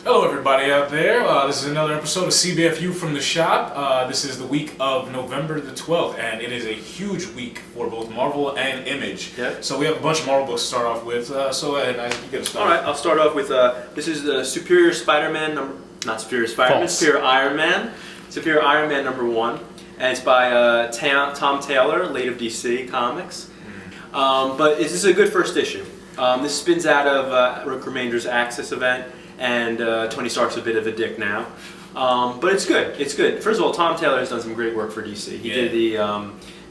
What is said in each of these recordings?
Hello everybody out there, this is another episode of Cbfu from the shop. This is the week of November the 12th, and it is a huge week for both Marvel and Image. Yep. So we have a bunch of Marvel books to start off with, so Isaac, you get us started. Alright, I'll start off with, this is the Superior Spider-Man, not Superior Spider-Man, False. Superior Iron Man. Superior Iron Man #1, and it's by Tom Taylor, late of DC Comics. But this is a good first issue. This spins out of Rick Remender's Axis event, and Tony Stark's a bit of a dick now. But it's good. It's good. First of all, Tom Taylor has done some great work for DC. He did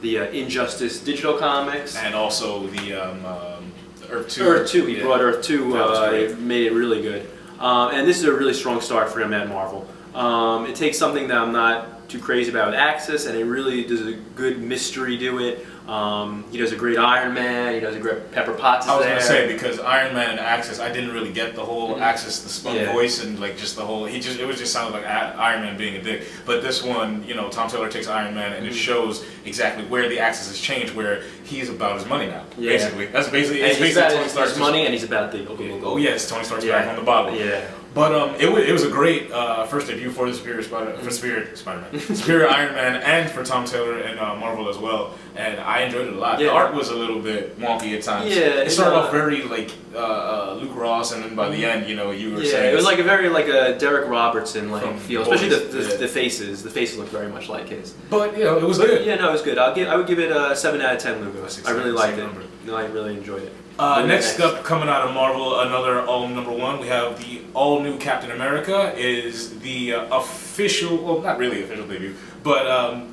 the Injustice digital comics. And also the Earth 2. Earth 2. He brought Earth 2, made it really good. And this is a really strong start for him at Marvel. It takes something that I'm not too crazy about with Axis, and it really does a good mystery to it. He does a great Iron Man. He does a great Pepper Potts. I was gonna say, because Iron Man and Axis, I didn't really get the whole Axis, the spun voice, and like just the whole. It was just sounded like Iron Man being a dick. But this one, Tom Taylor takes Iron Man, and it shows exactly where the Axis has changed, where he's about his money now. Yeah. Basically, that's basically. And it's he's basically about Tony Stark's his money, and he's about the gold. Oh yes, Tony Stark's back on the bottle. Yeah. But it was a great first debut for the Superior Spider-Man, Superior Iron Man, and for Tom Taylor and Marvel as well. And I enjoyed it a lot. Yeah. The art was a little bit wonky at times. Yeah, it started off very like Luke Ross, and then by the end, you were saying it was like a very a Derek Robertson feel, especially Boys, the faces. The faces look very much like his. But it was good. Yeah, no, it was good. I would give it a 7 out of 10. Lugos. I really liked it. No, I really enjoyed it. Next up, coming out of Marvel, another all #1, we have the all-new Captain America. Is the official, well, not really official debut, but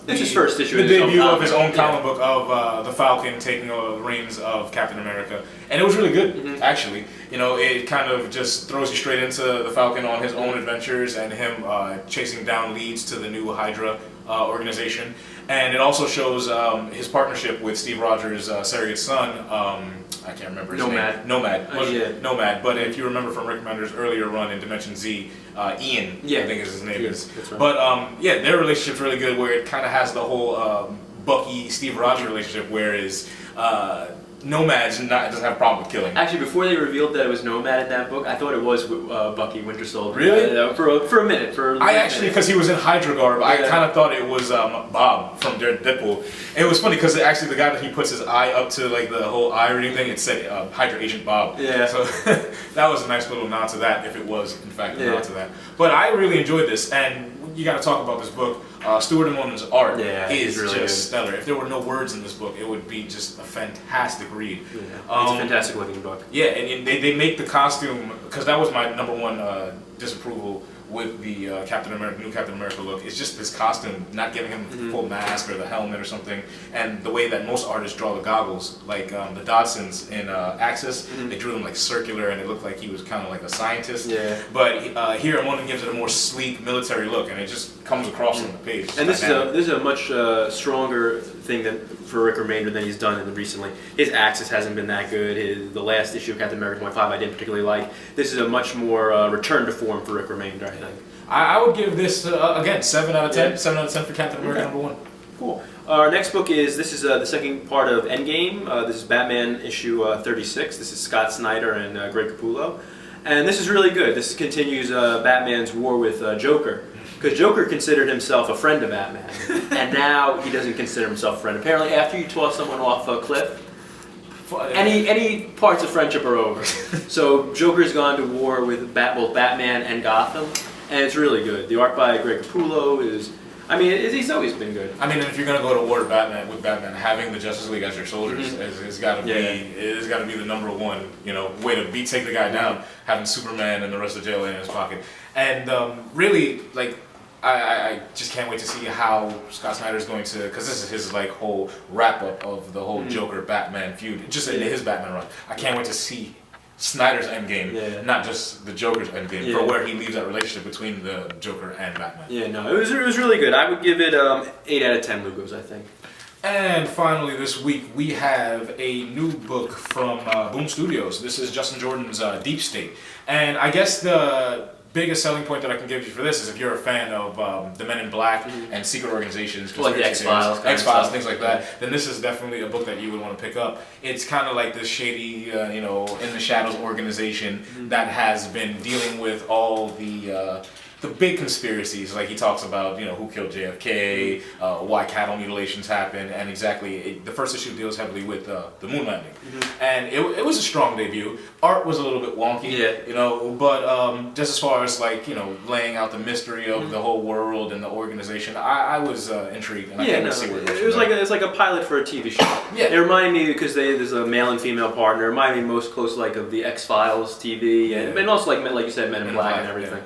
it's his first issue. The debut of his own comic book of the Falcon taking over the reins of Captain America, and it was really good, actually. It kind of just throws you straight into the Falcon on his own adventures and him chasing down leads to the new Hydra organization, and it also shows his partnership with Steve Rogers' surrogate son. I can't remember his name. Nomad. But if you remember from Rick Remender's earlier run in Dimension Z, Ian, I think is his name is. That's right. But their relationship's really good, where it kind of has the whole Bucky Steve Rogers relationship, whereas Nomad doesn't have a problem with killing. Actually, before they revealed that it was Nomad in that book, I thought it was Bucky Winter Soldier. Really? For a minute. Because he was in Hydra garb, I kind of thought it was Bob from Deadpool. It was funny because actually the guy that he puts his eye up to, like the whole eye reading thing, it said Hydra Agent Bob. Yeah. So that was a nice little nod to that, if it was in fact a nod to that. But I really enjoyed this, and you got to talk about this book. Stuart Immonen's art is really just stellar. If there were no words in this book, it would be just a fantastic read. Yeah. It's a fantastic looking book. Yeah, and they make the costume, because that was my #1 disapproval with the new Captain America look. It's just this costume, not giving him the full mask or the helmet or something, and the way that most artists draw the goggles, like the Dodsons in Axis, they drew them like circular, and it looked like he was kind of like a scientist. Yeah. But here, Immonen gives it a more sleek military look, and it just comes across on the page. And this is a much stronger thing for Rick Remender than he's done recently. His Axis hasn't been that good. The last issue of Captain America 25 I didn't particularly like. This is a much more return to form for Rick Remender, I think. I would give this, again, 7 out of 10. 7 out of 10 for Captain America #1. Cool. Our next book is the second part of Endgame. This is Batman issue 36. This is Scott Snyder and Greg Capullo. And this is really good. This continues Batman's war with Joker. Because Joker considered himself a friend of Batman, and now he doesn't consider himself a friend. Apparently, after you toss someone off a cliff, any parts of friendship are over. So Joker's gone to war with both Batman and Gotham, and it's really good. The art by Greg Capullo is, he's always been good. If you're gonna go to war with Batman, having the Justice League as your soldiers is got to be the #1 way to take the guy down. Having Superman and the rest of JLA in his pocket, and really I just can't wait to see how Scott Snyder's going to, because this is his whole wrap up of the whole Joker Batman feud, just in his Batman run. I can't wait to see Snyder's Endgame, not just the Joker's Endgame, for where he leaves that relationship between the Joker and Batman. Yeah, no, it was really good. I would give it 8 out of 10 Lugos, I think. And finally this week we have a new book from Boom Studios. This is Justin Jordan's Deep State. And I guess the biggest selling point that I can give you for this is if you're a fan of the Men in Black and secret organizations, like the X-Files, things like that, then this is definitely a book that you would want to pick up. It's kind of like this shady, in the shadows organization that has been dealing with all the big conspiracies, like he talks about, who killed JFK, why cattle mutilations happened, and the first issue deals heavily with the moon landing. And it was a strong debut. Art was a little bit wonky, but just as far as laying out the mystery of the whole world and the organization, I was intrigued, and I can't wait to see where it goes. It's like a pilot for a TV show. Yeah. It reminded me, because there's a male and female partner, it reminded me most close of the X-Files TV, and also like you said, Men in Black and everything. Yeah.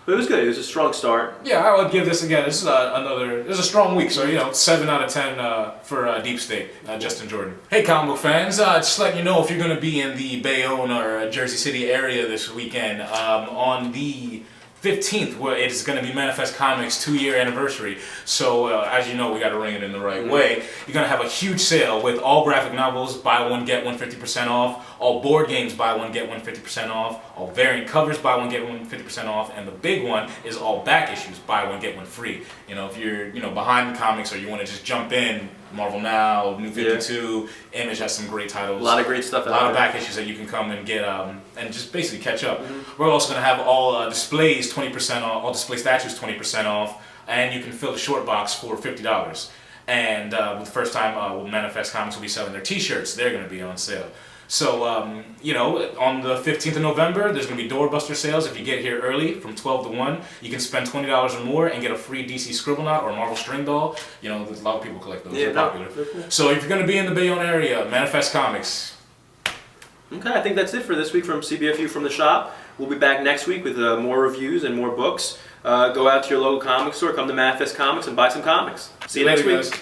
But it was good. It was a strong start. Yeah, I would give this again. This is this is a strong week, so 7 out of 10 for Deep State, Justin Jordan. Hey, comic book fans, just letting you know if you're going to be in the Bayonne or Jersey City area this weekend, on the 15th, where it's going to be Manifest Comics' 2-year anniversary. So, as you know, we got to ring it in the right way. You're going to have a huge sale with all graphic novels, buy one, get one 50% off. All board games, buy one, get one 50% off. All variant covers, buy one, get one 50% off. And the big one is all back issues, buy one, get one free. If you're, behind the comics or you want to just jump in, Marvel Now, New 52, Image has some great titles. A lot of great stuff. A lot of back issues that you can come and get and just basically catch up. We're also going to have all displays 20% off, all display statues 20% off, and you can fill the short box for $50. And the first time Manifest Comics will be selling their T-shirts, they're going to be on sale. So, on the 15th of November, there's going to be doorbuster sales. If you get here early from 12 to 1, you can spend $20 or more and get a free DC Scribblenaught or Marvel String Doll. There's a lot of people collect those. They're popular. Cool. So if you're going to be in the Bayonne area, Manifest Comics. Okay, I think that's it for this week from CBFU from the shop. We'll be back next week with more reviews and more books. Go out to your local comic store, come to Manifest Comics, and buy some comics. See you next week. Guys.